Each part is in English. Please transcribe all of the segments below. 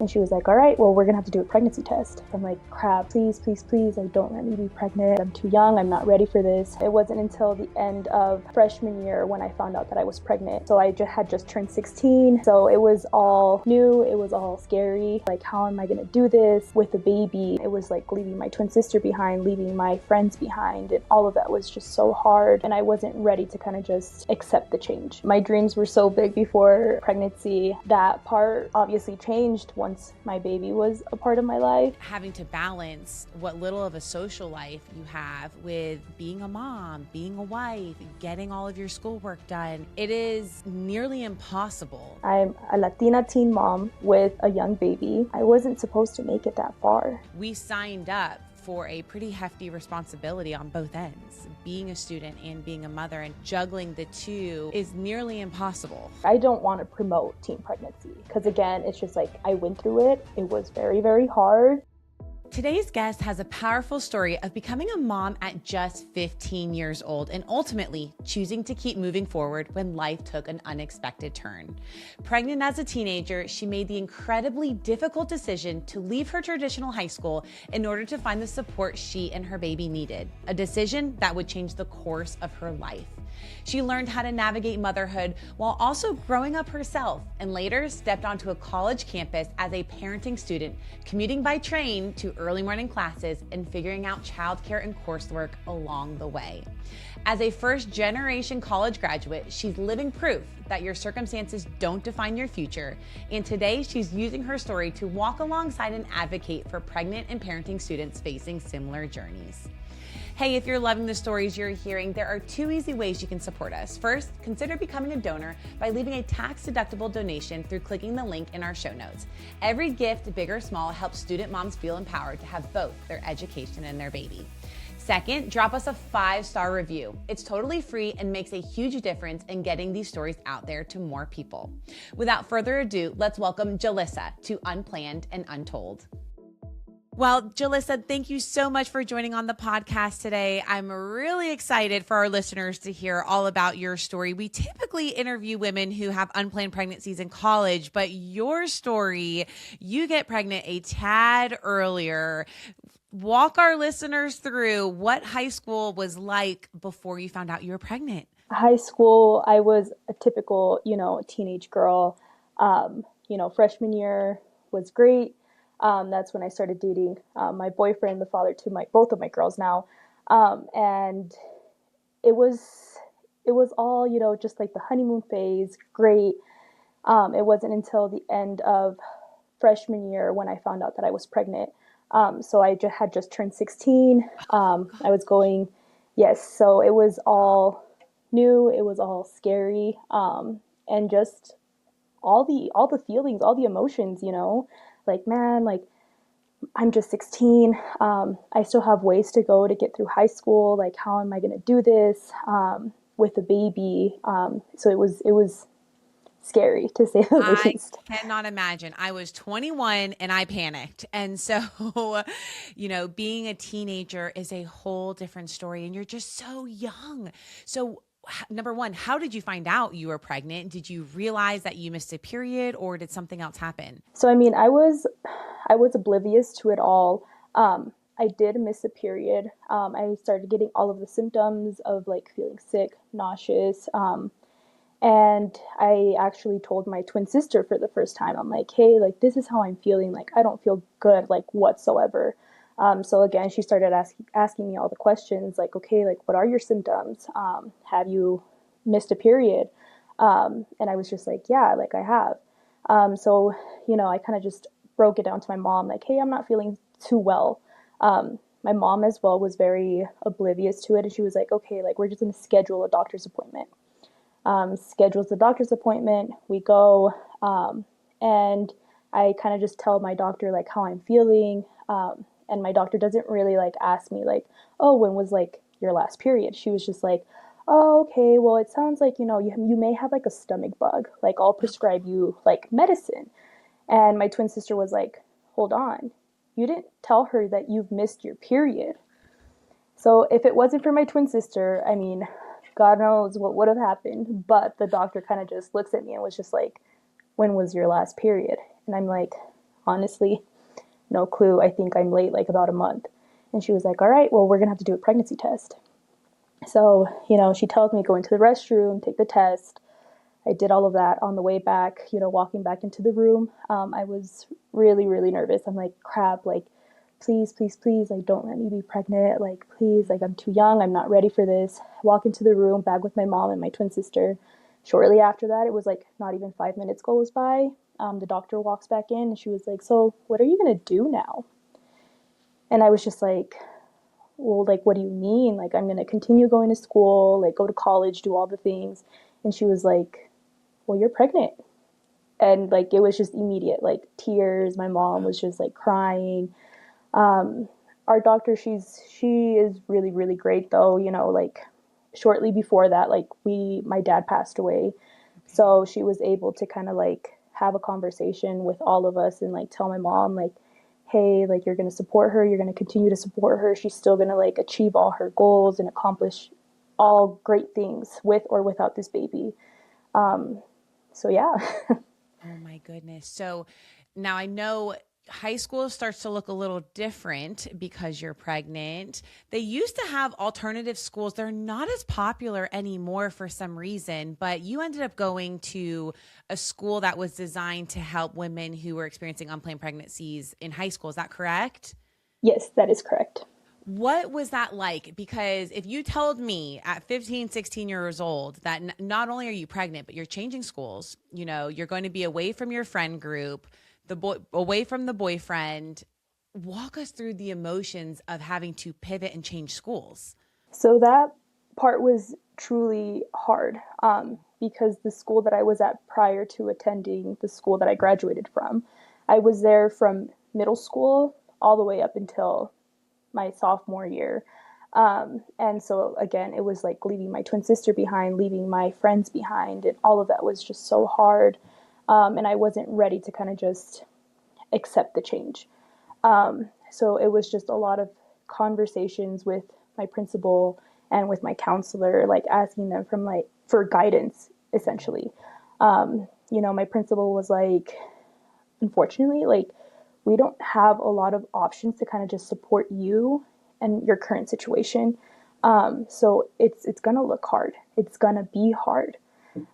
And she was like, all right, well, we're gonna have to do a pregnancy test. I'm like, crap, please, please, please, like, don't let me be pregnant. I'm too young, I'm not ready for this. It wasn't until the end of freshman year when I found out that I was pregnant. So I had just turned 16. So it was all new, it was all scary. Like, how am I gonna do this with a baby? It was like leaving my twin sister behind, leaving my friends behind, and all of that was just so hard. And I wasn't ready to kind of just accept the change. My dreams were so big before pregnancy. That part obviously changed once my baby was a part of my life. Having to balance what little of a social life you have with being a mom, being a wife, getting all of your schoolwork done, it is nearly impossible. I'm a Latina teen mom with a young baby. I wasn't supposed to make it that far. We signed up for a pretty hefty responsibility on both ends. Being a student and being a mother, and juggling the two is nearly impossible. I don't want to promote teen pregnancy because, again, it's just like I went through it. It was very, very hard. Today's guest has a powerful story of becoming a mom at just 15 years old and ultimately choosing to keep moving forward when life took an unexpected turn. Pregnant as a teenager, she made the incredibly difficult decision to leave her traditional high school in order to find the support she and her baby needed, a decision that would change the course of her life. She learned how to navigate motherhood while also growing up herself, and later stepped onto a college campus as a parenting student, commuting by train to early morning classes and figuring out childcare and coursework along the way. As a first-generation college graduate, she's living proof that your circumstances don't define your future, and today she's using her story to walk alongside and advocate for pregnant and parenting students facing similar journeys. Hey, if you're loving the stories you're hearing, there are 2 easy ways you can support us. First, consider becoming a donor by leaving a tax-deductible donation through clicking the link in our show notes. Every gift, big or small, helps student moms feel empowered to have both their education and their baby. Second, drop us a 5-star review. It's totally free and makes a huge difference in getting these stories out there to more people. Without further ado, let's welcome Julissa to Unplanned and Untold. Well, Julissa, thank you so much for joining on the podcast today. I'm really excited for our listeners to hear all about your story. We typically interview women who have unplanned pregnancies in college, but your story, you get pregnant a tad earlier. Walk our listeners through what high school was like before you found out you were pregnant. High school, I was a typical, teenage girl. Freshman year was great. That's when I started dating my boyfriend, the father to both of my girls now. And it was all, just like the honeymoon phase, great. It wasn't until the end of freshman year when I found out that I was pregnant. So I had just turned 16. I was going, yes. So it was all new. It was all scary. And just all the feelings, all the emotions, like, man, like, I'm just 16. I still have ways to go to get through high school. Like, how am I going to do this with a baby? So it was scary, to say the least. I cannot imagine. I was 21 and I panicked. And so, being a teenager is a whole different story, and you're just so young. So number one, how did you find out you were pregnant? Did you realize that you missed a period, or did something else happen? So, I was oblivious to it all. I did miss a period. I started getting all of the symptoms of like feeling sick, nauseous. And I actually told my twin sister for the first time. I'm like, hey, like, this is how I'm feeling. Like, I don't feel good, like, whatsoever. So again, she started asking me all the questions, like, okay, like, what are your symptoms? Have you missed a period? And I was just like, yeah, like, I have. So, I kind of just broke it down to my mom, like, hey, I'm not feeling too well. My mom as well was very oblivious to it. And she was like, okay, like, we're just going to schedule a doctor's appointment. Schedules the doctor's appointment. We go, and I kind of just tell my doctor, like, how I'm feeling. And my doctor doesn't really like ask me like, oh, when was like your last period? She was just like, oh, okay, well, it sounds like, you may have like a stomach bug. Like, I'll prescribe you like medicine. And my twin sister was like, hold on, you didn't tell her that you've missed your period. So if it wasn't for my twin sister, I mean, God knows what would have happened. But the doctor kind of just looks at me and was just like, when was your last period? And I'm like, honestly, no clue. I think I'm late like about a month. And she was like, all right, well, we're going to have to do a pregnancy test. So, she tells me go into the restroom, take the test. I did all of that on the way back, walking back into the room. I was really, really nervous. I'm like, crap, like, please, please, please, like, don't let me be pregnant. Like, please, like, I'm too young. I'm not ready for this. I walk into the room, back with my mom and my twin sister. Shortly after that, it was like not even 5 minutes goes by. The doctor walks back in and she was like, so what are you going to do now? And I was just like, well, like, what do you mean? Like, I'm going to continue going to school, like, go to college, do all the things. And she was like, well, you're pregnant. And like, it was just immediate, like tears. My mom was just like crying. Our doctor, she is really, really great though, like shortly before that, like my dad passed away. Okay. So she was able to kind of like have a conversation with all of us and like tell my mom, like, hey, like, you're going to support her. You're going to continue to support her. She's still going to like achieve all her goals and accomplish all great things with or without this baby. So yeah. Oh my goodness. So now I know high school starts to look a little different because you're pregnant. They used to have alternative schools. They're not as popular anymore for some reason, but you ended up going to a school that was designed to help women who were experiencing unplanned pregnancies in high school. Is that correct? Yes, that is correct. What was that like? Because if you told me at 15, 16 years old that not only are you pregnant, but you're changing schools, you're going to be away from your friend group, away from the boyfriend, walk us through the emotions of having to pivot and change schools. So that part was truly hard, because the school that I was at prior to attending the school that I graduated from, I was there from middle school all the way up until my sophomore year. And so, again, it was like leaving my twin sister behind, leaving my friends behind, and all of that was just so hard. And I wasn't ready to kind of just accept the change. So it was just a lot of conversations with my principal and with my counselor, like asking them for guidance, essentially. My principal was like, unfortunately, like, we don't have a lot of options to kind of just support you and your current situation. So it's gonna look hard. It's gonna be hard.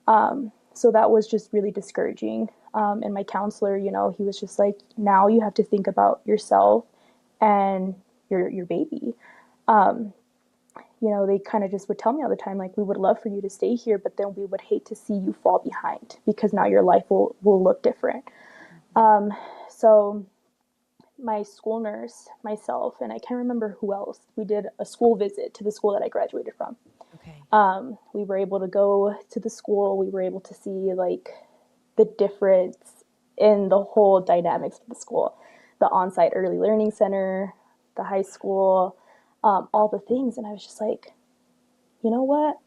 So that was just really discouraging. And my counselor, he was just like, now you have to think about yourself and your baby. They kind of just would tell me all the time, like, we would love for you to stay here, but then we would hate to see you fall behind because now your life will look different. So my school nurse, myself, and I can't remember who else, we did a school visit to the school that I graduated from. Okay. We were able to go to the school. We were able to see like the difference in the whole dynamics of the school, the on-site early learning center, the high school, all the things. And I was just like, you know what?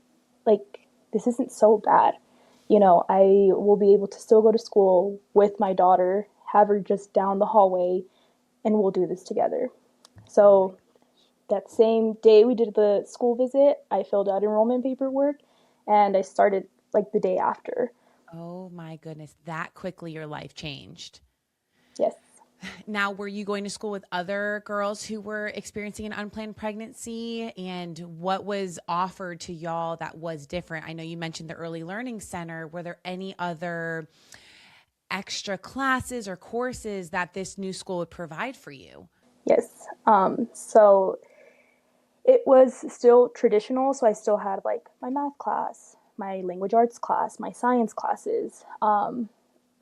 Like, this isn't so bad. I will be able to still go to school with my daughter, have her just down the hallway, and we'll do this together. Oh my. So that same day we did the school visit, I filled out enrollment paperwork and I started like the day after. Oh my goodness. That quickly your life changed. Yes. Now, were you going to school with other girls who were experiencing an unplanned pregnancy? And what was offered to y'all that was different? I know you mentioned the Early Learning Center. Were there any other extra classes or courses that this new school would provide for you? Yes. So it was still traditional. So I still had like my math class, my language arts class, my science classes.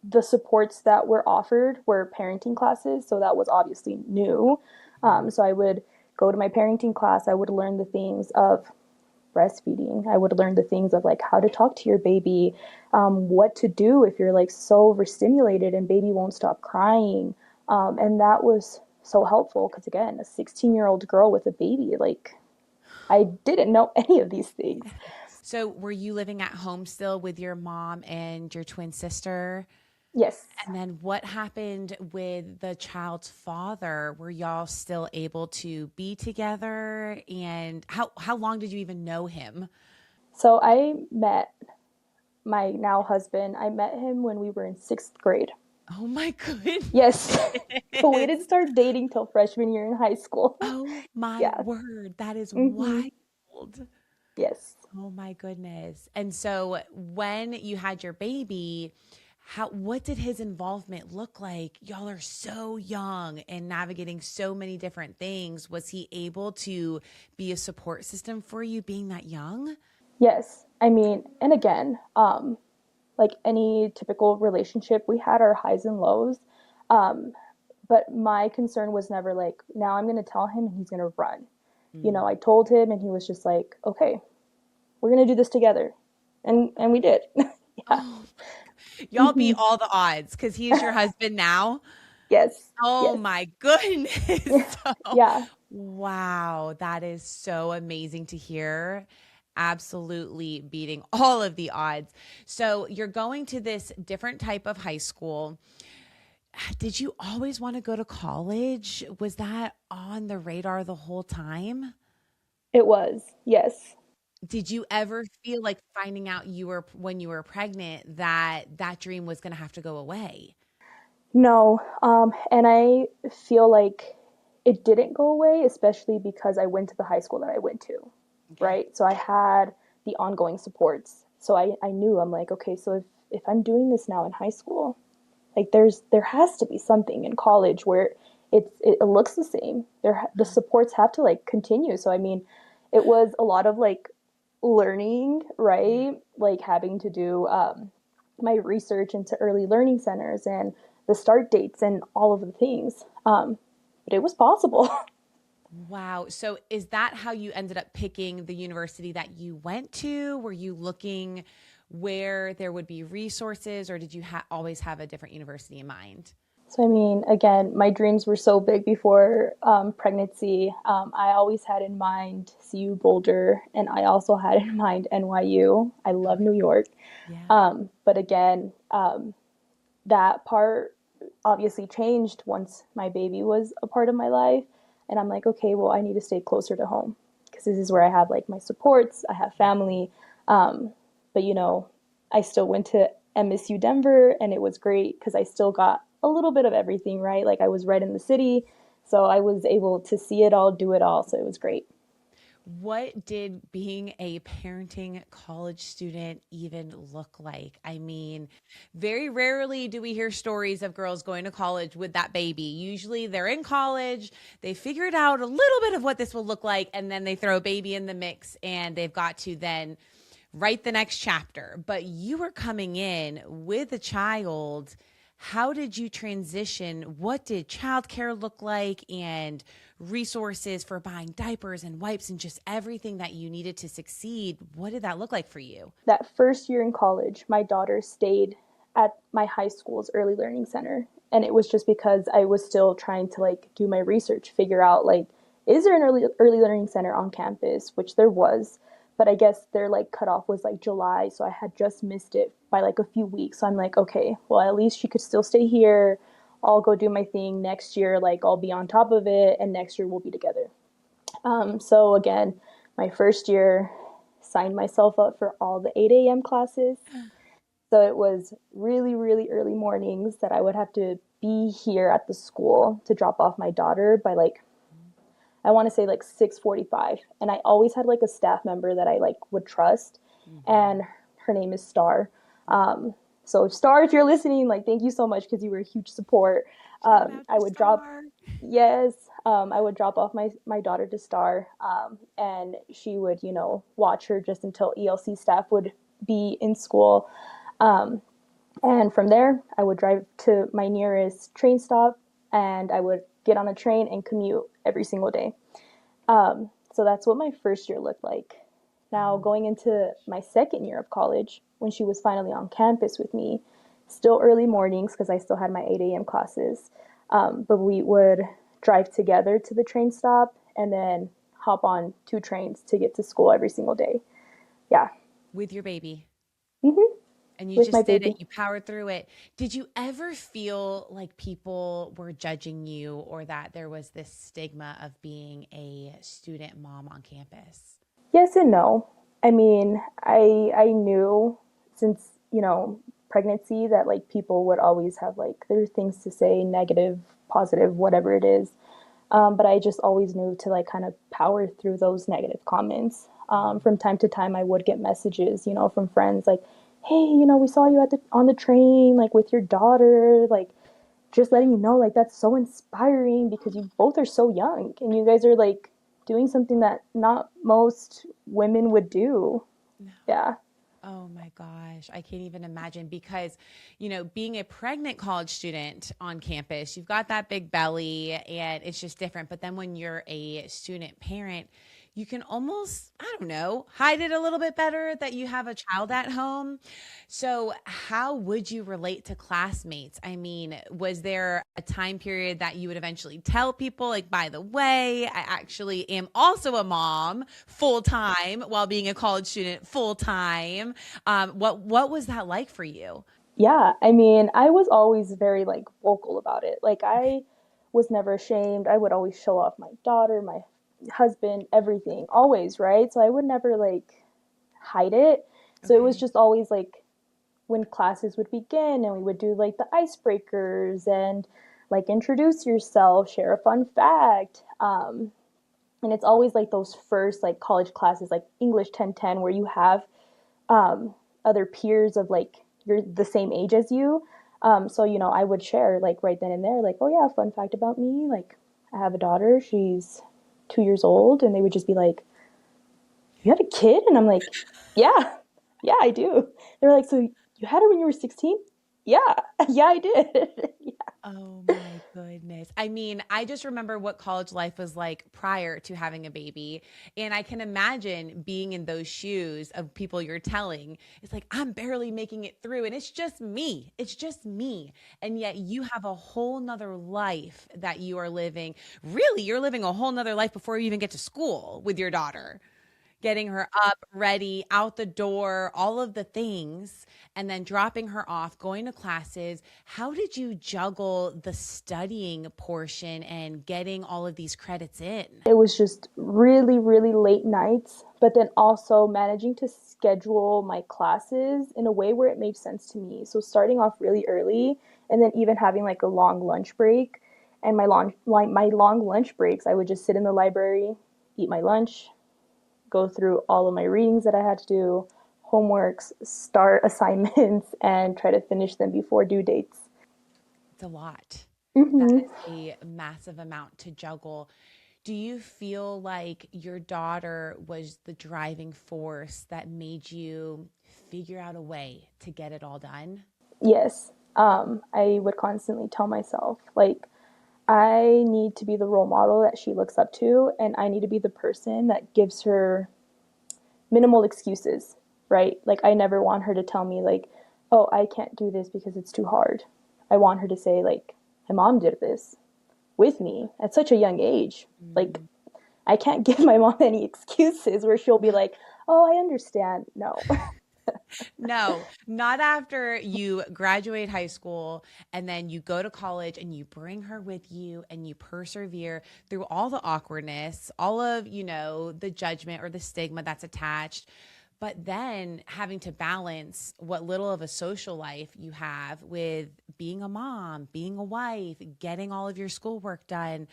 The supports that were offered were parenting classes. So that was obviously new. So I would go to my parenting class. I would learn the things of breastfeeding. I would learn the things of like how to talk to your baby, what to do if you're like so overstimulated and baby won't stop crying. And that was so helpful because, again, a 16-year-old girl with a baby, like, I didn't know any of these things. So, were you living at home still with your mom and your twin sister? Yes. And then what happened with the child's father? Were y'all still able to be together? And how long did you even know him? So I met my now husband, I met him when we were in sixth grade. Oh my goodness. Yes. But we didn't start dating till freshman year in high school. Oh my Yeah. word. That is Hmm. wild. Yes. Oh my goodness. And so when you had your baby, what did his involvement look like? Y'all are so young and navigating so many different things. Was he able to be a support system for you being that young? Yes. I mean, and again, like any typical relationship, we had our highs and lows. Um, but my concern was never like, now I'm going to tell him and he's going to run. You know, Mm. I told him and he was just like, okay, we're going to do this together. And we did. Yeah. Oh, y'all Hmm. beat all the odds because he's your husband now. Yes. Oh Yes. my goodness. So, Yeah. wow, that is so amazing to hear. Absolutely beating all of the odds. So, you're going to this different type of high school. Did you always want to go to college? Was that on the radar the whole time? It was. Yes. Did you ever feel like finding out you were when you were pregnant that that dream was going to have to go away? No. And I feel like it didn't go away, especially because I went to the high school that I went to, Okay. right? So I had the ongoing supports. So I knew I'm like, okay, so if I'm doing this now in high school, like there has to be something in college where it looks the same. The supports have to like continue. So I mean, it was a lot of like learning, Yeah. right? Like having to do my research into early learning centers and the start dates and all of the things. But it was possible. Wow. So is that how you ended up picking the university that you went to? Were you looking where there would be resources, or did you always have a different university in mind? So, I mean, again, my dreams were so big before pregnancy. I always had in mind CU Boulder, and I also had in mind NYU. I love Okay. New York. Yeah. But again, that part obviously changed once my baby was a part of my life. And I'm like, okay, well, I need to stay closer to home because this is where I have like my supports, I have family. Um, but, you know, I still went to MSU Denver and it was great because I still got a little bit of everything, right? Like I was right in the city. So I was able to see it all, do it all. So it was great. What did being a parenting college student even look like? I mean, very rarely do we hear stories of girls going to college with that baby. Usually they're in college, they figured out a little bit of what this will look like, and then they throw a baby in the mix and they've got to then write the next chapter. But you were coming in with a child. How did you transition? What did childcare look like and resources for buying diapers and wipes and just everything that you needed to succeed? What did that look like for you? That first year in college, my daughter stayed at my high school's early learning center. And it was just because I was still trying to like do my research, figure out like, is there an early learning center on campus? Which there was, but I guess their like cutoff was like July, so I had just missed it by like a few weeks. So I'm like, okay, well at least she could still stay here. I'll go do my thing next year. Like I'll be on top of it, and next year we'll be together. So again, my first year, signed myself up for all the 8 a.m. classes. So it was really, really early mornings that I would have to be here at the school to drop off my daughter by like I want to say like 6:45, and I always had like a staff member that I like would trust, Mm-hmm. and her name is Star. So Star, if you're listening, like thank you so much because you were a huge support. Shout out I to would drop Star. Yes, I would drop off my daughter to Star, and she would, you know, watch her just until ELC staff would be in school. Um, and from there, I would drive to my nearest train stop, and I would get on a train and commute every single day. So that's what my first year looked like. Now, Oh my going into gosh. my second year of college, when she was finally on campus with me, still early mornings because I still had my 8 a.m. classes, but we would drive together to the train stop and then hop on two trains to get to school every single day. Yeah. With your baby. Hmm. And you With my just did baby. it. You powered through it. Did you ever feel like people were judging you or that there was this stigma of being a student mom on campus? Yes and no. I mean, I knew since, you know, pregnancy that like people would always have like their things to say, negative, positive, whatever it is. But I just always knew to like kind of power through those negative comments. From time to time, I would get messages, from friends like, "Hey, we saw you at the on the train, like with your daughter, like just letting you know, like that's so inspiring because you both are so young and you guys are like doing something that not most women would do." No. Yeah. Oh my gosh, I can't even imagine because, being a pregnant college student on campus, you've got that big belly and it's just different. But then when you're a student parent, you can almost, I don't know, hide it a little bit better that you have a child at home. So, how would you relate to classmates? I mean, was there a time period that you would eventually tell people, like, by the way, I actually am also a mom full time while being a college student full time? What was that like for you? Yeah, I mean, I was always very like vocal about it. Like I was never ashamed. I would always show off my daughter, my husband, everything, always, right? So I would never like hide it. So it was Okay. just always like when classes would begin and we would do like the icebreakers and like introduce yourself, share a fun fact. And it's always like those first like college classes like English 1010 where you have other peers of like you're the same age as you. So I would share like right then and there, like, oh yeah, fun fact about me, like I have a daughter, she's 2 years old, and they would just be like, you have a kid, and I'm like, yeah, yeah, I do. They're like, so you had her when you were 16? Yeah, yeah, I did. Yeah. Oh my goodness. I mean, I just remember what college life was like prior to having a baby. And I can imagine being in those shoes of people you're telling. It's like, I'm barely making it through, and it's just me. It's just me. And yet you have a whole nother life that you are living. Really, you're living a whole nother life before you even get to school with your daughter, getting her up, ready, out the door, all of the things, and then dropping her off, going to classes. How did you juggle the studying portion and getting all of these credits in? It was just really, really late nights, but then also managing to schedule my classes in a way where it made sense to me. So starting off really early and then even having like a long lunch break. And my long lunch breaks, I would just sit in the library, eat my lunch, go through all of my readings that I had to do, homeworks, start assignments, and try to finish them before due dates. It's a lot. That Mm-hmm. is a massive amount to juggle. Do you feel like your daughter was the driving force that made you figure out a way to get it all done? Yes. I would constantly tell myself, like, I need to be the role model that she looks up to, and I need to be the person that gives her minimal excuses, right? Like, I never want her to tell me, like, oh, I can't do this because it's too hard. I want her to say, like, my mom did this with me at such a young age. Like, Mm. I can't give my mom any excuses where she'll be like, oh, I understand. No. No, not after you graduate high school and then you go to college and you bring her with you and you persevere through all the awkwardness, all of, the judgment or the stigma that's attached. But then having to balance what little of a social life you have with being a mom, being a wife, getting all of your schoolwork done.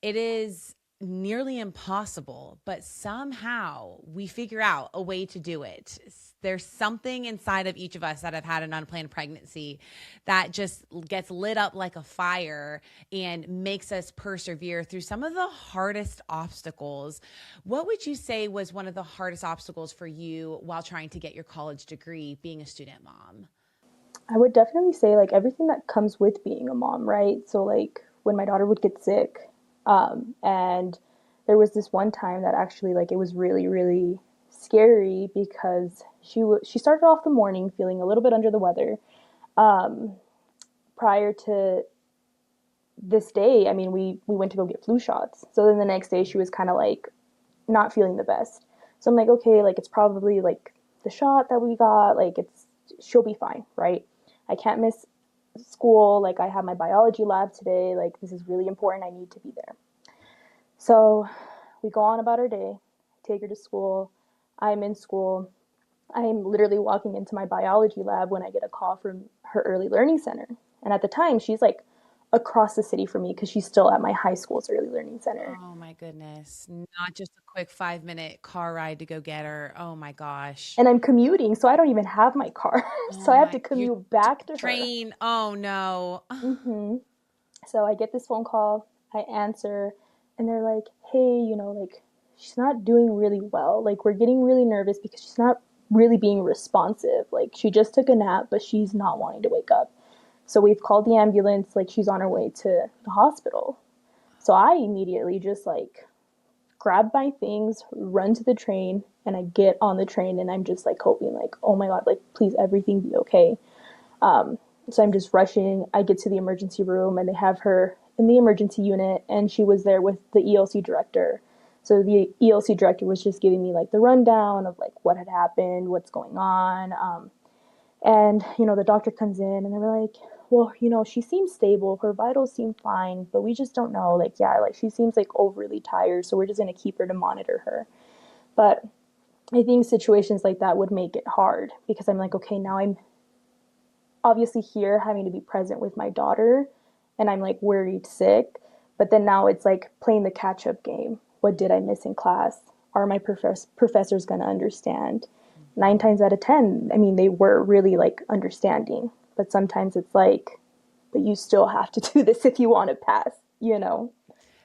It is nearly impossible, but somehow we figure out a way to do it. There's something inside of each of us that have had an unplanned pregnancy that just gets lit up like a fire and makes us persevere through some of the hardest obstacles. What would you say was one of the hardest obstacles for you while trying to get your college degree, being a student mom? I would definitely say, like, everything that comes with being a mom, right? So, like, when my daughter would get sick, and there was this one time that actually, like, it was really, really scary because she started off the morning feeling a little bit under the weather. Um, Prior to this day, I mean, we went to go get flu shots. So then the next day, she was kind of like not feeling the best. So I'm like, okay, like it's probably like the shot that we got. Like she'll be fine, right? I can't miss school. Like I have my biology lab today. Like this is really important. I need to be there. So we go on about our day, take her to school. I'm in school. I'm literally walking into my biology lab when I get a call from her early learning center. And at the time, she's like across the city from me because she's still at my high school's early learning center. Oh my goodness. Not just a quick 5-minute car ride to go get her. Oh my gosh. And I'm commuting, so I don't even have my car. So Oh I have my, to your commute back to her. train. Oh no. hmm So I get this phone call, I answer, and they're like, hey, like, she's not doing really well. Like, we're getting really nervous because she's not really being responsive. Like, she just took a nap, but she's not wanting to wake up. So we've called the ambulance, like, she's on her way to the hospital. So I immediately just, like, grab my things, run to the train, and I get on the train, and I'm just, like, hoping, like, oh my God, like, please, everything be okay. Um, so I'm just rushing. I get to the emergency room and they have her in the emergency unit, and she was there with the ELC director. So the ELC director was just giving me like the rundown of like what had happened, what's going on. And the doctor comes in and they were like, well, she seems stable. Her vitals seem fine, but we just don't know. Like, yeah, like she seems like overly tired. So we're just going to keep her to monitor her. But I think situations like that would make it hard because I'm like, okay, now I'm obviously here having to be present with my daughter and I'm like worried sick. But then now it's like playing the catch up game. What did I miss in class? Are my professors going to understand? Nine times out of 10, I mean, they were really like understanding. But sometimes it's like, but you still have to do this if you want to pass.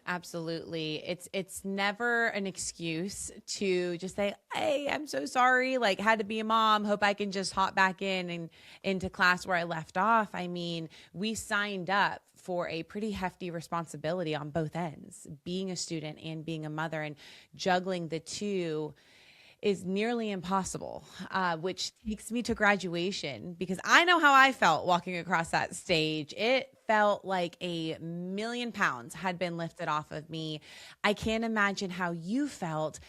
Absolutely. It's never an excuse to just say, "Hey, I'm so sorry. Like had to be a mom. Hope I can just hop back in and into class where I left off." I mean, we signed up for a pretty hefty responsibility on both ends, being a student and being a mother, and juggling the two is nearly impossible, which takes me to graduation because I know how I felt walking across that stage. It felt like a million pounds had been lifted off of me. I can't imagine how you felt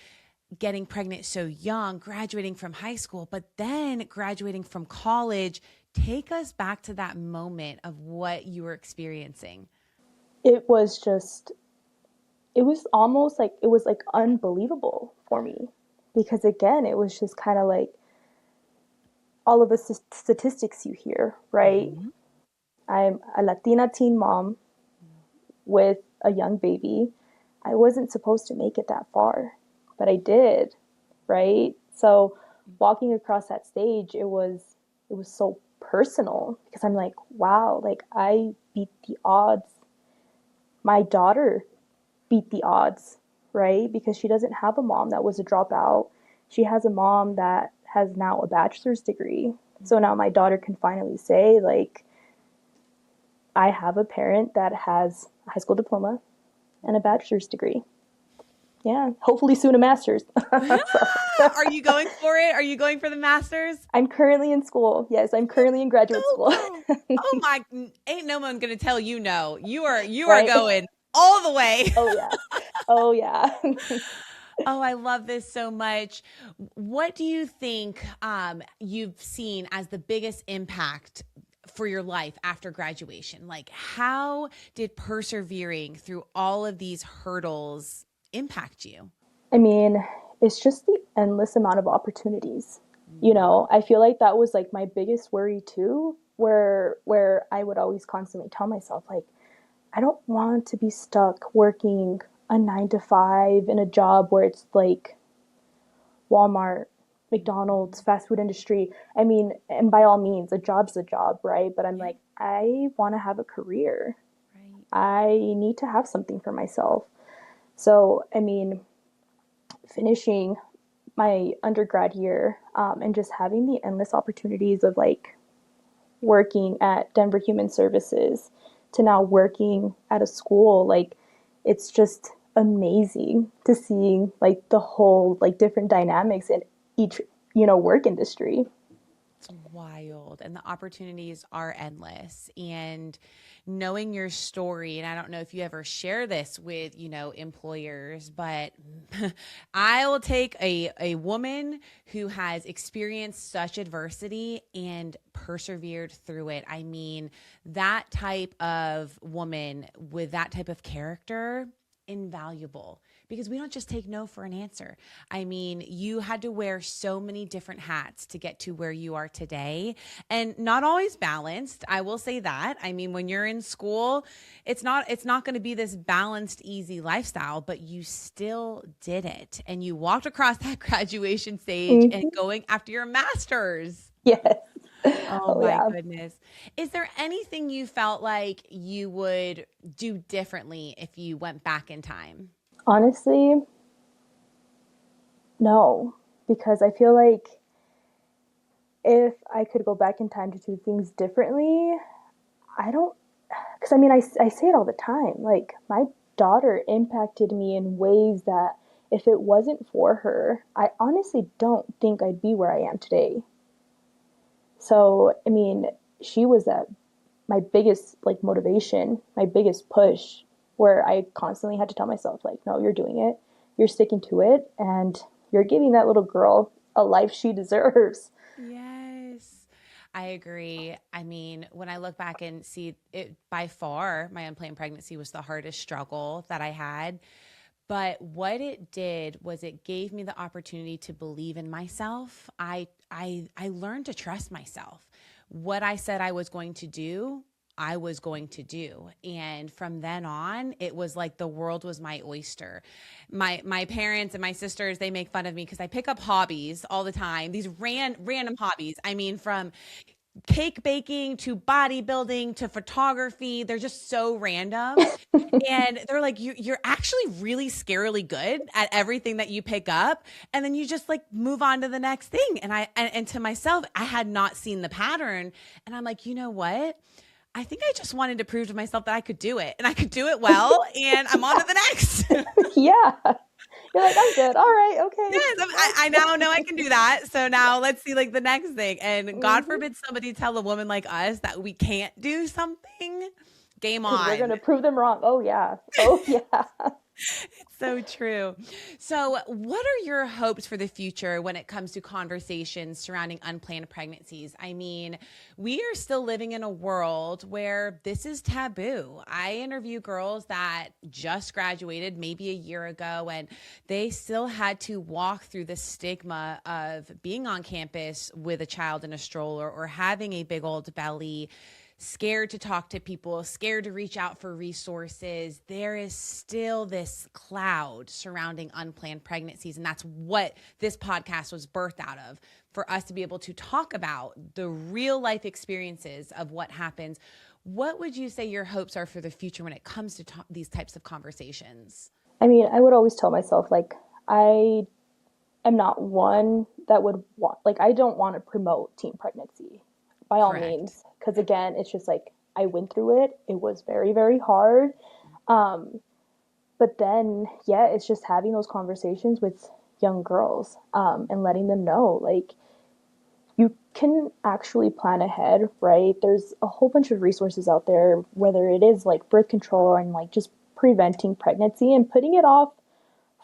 getting pregnant so young, graduating from high school, but then graduating from college. Take us back to that moment of what you were experiencing. It was just, it was almost like, it was like unbelievable for me because again, it was just kind of like all of the statistics you hear, right? Mm-hmm. I'm a Latina teen mom with a young baby. I wasn't supposed to make it that far, but I did, right? So walking across that stage, it was so personal because I'm like, wow, like I beat the odds. My daughter beat the odds, right? Because she doesn't have a mom that was a dropout. She has a mom that has now a bachelor's degree. So now my daughter can finally say, like, I have a parent that has a high school diploma and a bachelor's degree. Yeah, hopefully soon a master's. So Are you going for it? Are you going for the masters? I'm currently in school. Yes, I'm currently in graduate Go, school. girl. Oh my, ain't no one gonna tell you no. You are Right? going all the way. Oh, yeah. Oh, yeah. Oh, I love this so much. What do you think you've seen as the biggest impact for your life after graduation? Like, how did persevering through all of these hurdles impact you? I mean, it's just the endless amount of opportunities. Mm-hmm. I feel like that was like my biggest worry too, where I would always constantly tell myself like I don't want to be stuck working a 9 to 5 in a job where it's like Walmart, McDonald's, fast food industry. I mean, and by all means, a job's a job, right? But I'm Yeah, like, I want to have a career. right. I need to have something for myself. So, I mean, finishing my undergrad year and just having the endless opportunities of like working at Denver Human Services to now working at a school, like it's just amazing to see like the whole like different dynamics in each work industry. It's wild, and the opportunities are endless. And knowing your story, and I don't know if you ever share this with, employers, but I will take a woman who has experienced such adversity and persevered through it. I mean, that type of woman with that type of character invaluable because we don't just take no for an answer. I mean, you had to wear so many different hats to get to where you are today, and not always balanced. I will say that. I mean, when you're in school, it's not going to be this balanced, easy lifestyle, but you still did it and you walked across that graduation stage and Mhm. going after your master's. Yes. Oh Oh my yeah. goodness. Is there anything you felt like you would do differently if you went back in time? Honestly, no, because I feel like if I could go back in time to do things differently, I don't, because I mean, I say it all the time. Like, my daughter impacted me in ways that if it wasn't for her, I honestly don't think I'd be where I am today. So, I mean, she was my biggest like motivation, my biggest push, where I constantly had to tell myself, like, no, you're doing it, you're sticking to it, and you're giving that little girl a life she deserves. Yes, I agree. I mean, when I look back and see it, by far, my unplanned pregnancy was the hardest struggle that I had. But what it did was it gave me the opportunity to believe in myself. I learned to trust myself. What I said I was going to do, I was going to do. And from then on, it was like the world was my oyster. My parents and my sisters, they make fun of me because I pick up hobbies all the time. These random hobbies. I mean, from cake baking to bodybuilding to photography. They're just so random. And they're like, you're actually really scarily good at everything that you pick up. And then you just like move on to the next thing. And to myself, I had not seen the pattern. And I'm like, you know what? I think I just wanted to prove to myself that I could do it and I could do it well. And I'm on to the next. Yeah. You're like, I'm good. All right. Okay. Yes, I now know I can do that. So now let's see like the next thing. And God Mm-hmm. forbid somebody tell a woman like us that we can't do something. Game Because we're on. going to prove them wrong. Oh, yeah. Oh, yeah. It's so true. So, what are your hopes for the future when it comes to conversations surrounding unplanned pregnancies? I mean, we are still living in a world where this is taboo. I interview girls that just graduated maybe a year ago, and they still had to walk through the stigma of being on campus with a child in a stroller or having a big old belly, scared to talk to people, scared to reach out for resources. There is still this cloud surrounding unplanned pregnancies. And that's what this podcast was birthed out of, for us to be able to talk about the real life experiences of what happens. What would you say your hopes are for the future when it comes to these types of conversations? I mean, I would always tell myself, like, I am not one that would want, like, I don't want to promote teen pregnancy by all Correct. means. Because again, it's just like, I went through it. It was very, very hard. Um, but then, yeah, it's just having those conversations with young girls, and letting them know, like, you can actually plan ahead, right? There's a whole bunch of resources out there, whether it is like birth control and like just preventing pregnancy and putting it off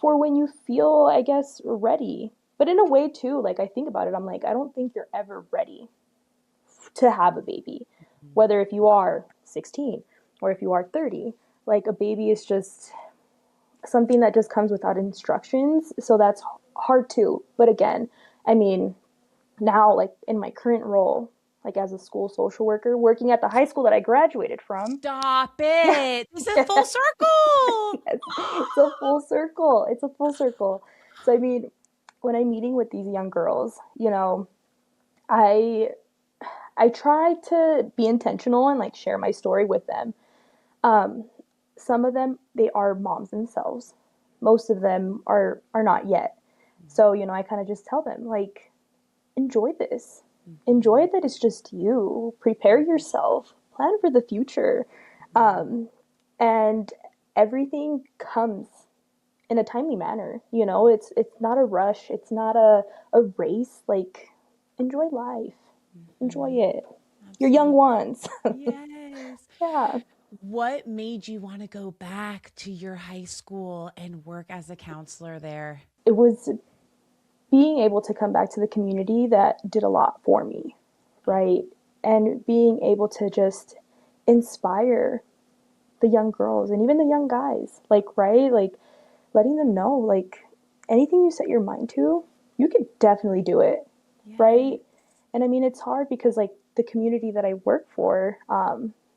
for when you feel, I guess, ready. But in a way, too, like I think about it, I'm like, I don't think you're ever ready to have a baby, whether if you are 16 or if you are 30. Like a baby is just something that just comes without instructions. So that's hard too. But again, I mean, now, like in my current role, like as a school social worker, working at the high school that I graduated from. Stop Yeah. it. This is full Yes, circle. yes. It's a full circle. It's a full circle. So I mean, when I'm meeting with these young girls, I I try to be intentional and like share my story with them. Um, some of them, they are moms themselves. Most of them are not yet. So, I kind of just tell them like, enjoy this. Enjoy that it's just you. Prepare yourself. Plan for the future. Um, and everything comes in a timely manner. It's not a rush. It's not a race. Like, enjoy life. Enjoy Mhm. it. Your young Absolutely. ones. Yes. Yeah. What made you want to go back to your high school and work as a counselor there? It was being able to come back to the community that did a lot for me, right? And being able to just inspire the young girls and even the young guys, like, right? Like, letting them know, like, anything you set your mind to, you could definitely do it, Yeah. right? And I mean, it's hard because, like, the community that I work for,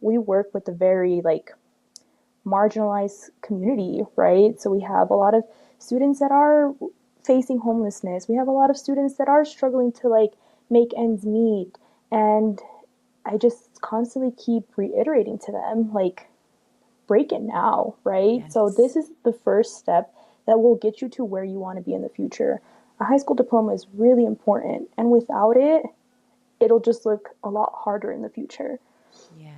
we work with a very, like, marginalized community, right? So we have a lot of students that are facing homelessness. We have a lot of students that are struggling to, like, make ends meet. And I just constantly keep reiterating to them, like, break it now, right? So this Yes. is the first step that will get you to where you want to be in the future. A high school diploma is really important, and without it, it'll just look a lot harder in the future. Yes.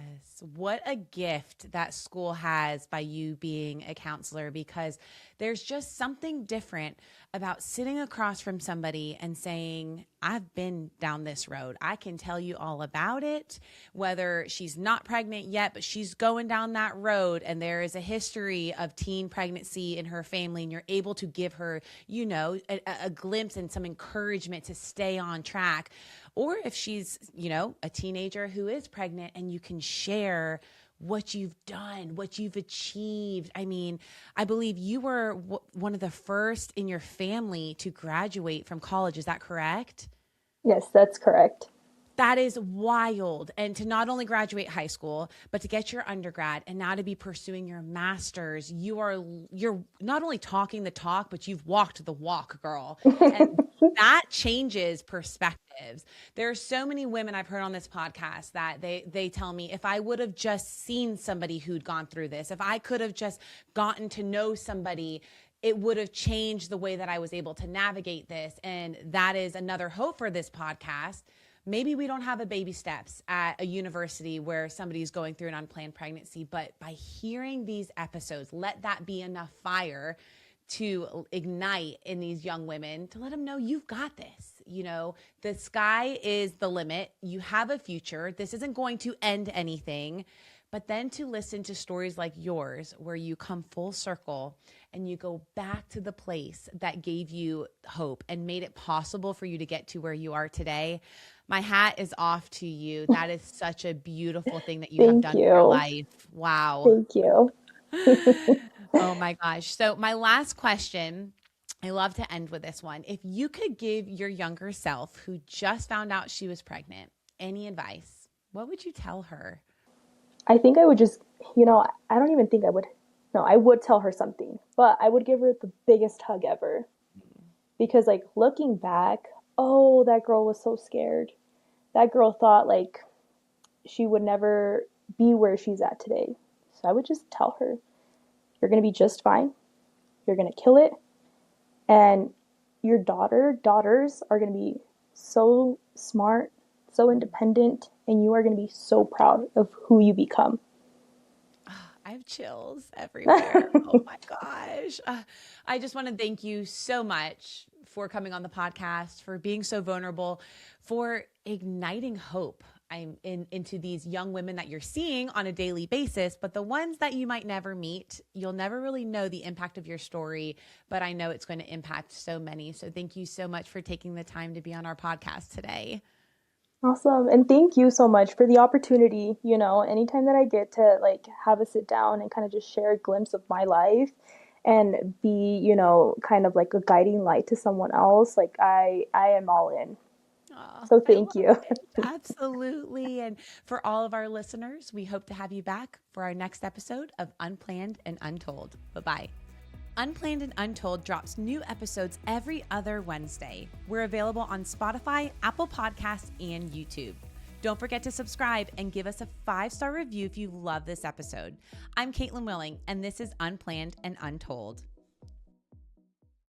What a gift that school has by you being a counselor, because there's just something different about sitting across from somebody and saying, I've been down this road. I can tell you all about it, whether she's not pregnant yet, but she's going down that road and there is a history of teen pregnancy in her family. And you're able to give her, a glimpse and some encouragement to stay on track. Or if she's, a teenager who is pregnant, and you can share what you've done, what you've achieved. I mean, I believe you were one of the first in your family to graduate from college. Is that correct? Yes, that's correct. That is wild. And to not only graduate high school, but to get your undergrad and now to be pursuing your master's, you're not only talking the talk, but you've walked the walk, girl. And that changes perspectives. There are so many women I've heard on this podcast that they tell me, if I would have just seen somebody who'd gone through this, if I could have just gotten to know somebody, it would have changed the way that I was able to navigate this. And that is another hope for this podcast. Maybe we don't have a baby steps at a university where somebody's going through an unplanned pregnancy, but by hearing these episodes, let that be enough fire to ignite in these young women to let them know you've got this. The sky is the limit. You have a future. This isn't going to end anything. But then to listen to stories like yours, where you come full circle and you go back to the place that gave you hope and made it possible for you to get to where you are today. My hat is off to you. That is such a beautiful thing that you have Thank done with your you. life. Wow. Thank you. Oh my gosh. So, my last question, I love to end with this one. If you could give your younger self who just found out she was pregnant any advice, what would you tell her? I think I would just, I don't even think I would, no, I would tell her something, but I would give her the biggest hug ever. Because, like, looking back, oh, that girl was so scared. That girl thought, like, she would never be where she's at today. So I would just tell her, you're going to be just fine. You're going to kill it. And your daughters are going to be so smart, so independent, and you are going to be so proud of who you become. I have chills everywhere. Oh my gosh. I just want to thank you so much for coming on the podcast, for being so vulnerable, for igniting hope into these young women that you're seeing on a daily basis, but the ones that you might never meet. You'll never really know the impact of your story, but I know it's going to impact so many. So thank you so much for taking the time to be on our podcast today. Awesome. And thank you so much for the opportunity. Anytime that I get to, like, have a sit down and kind of just share a glimpse of my life and be, kind of like a guiding light to someone else, like, I am all in. Oh, So I thank love you. it. Absolutely. And for all of our listeners, we hope to have you back for our next episode of Unplanned and Untold. Bye-bye. Unplanned and Untold drops new episodes every other Wednesday. We're available on Spotify, Apple Podcasts, and YouTube. Don't forget to subscribe and give us a 5-star review if you love this episode. I'm Caitlin Willing, and this is Unplanned and Untold.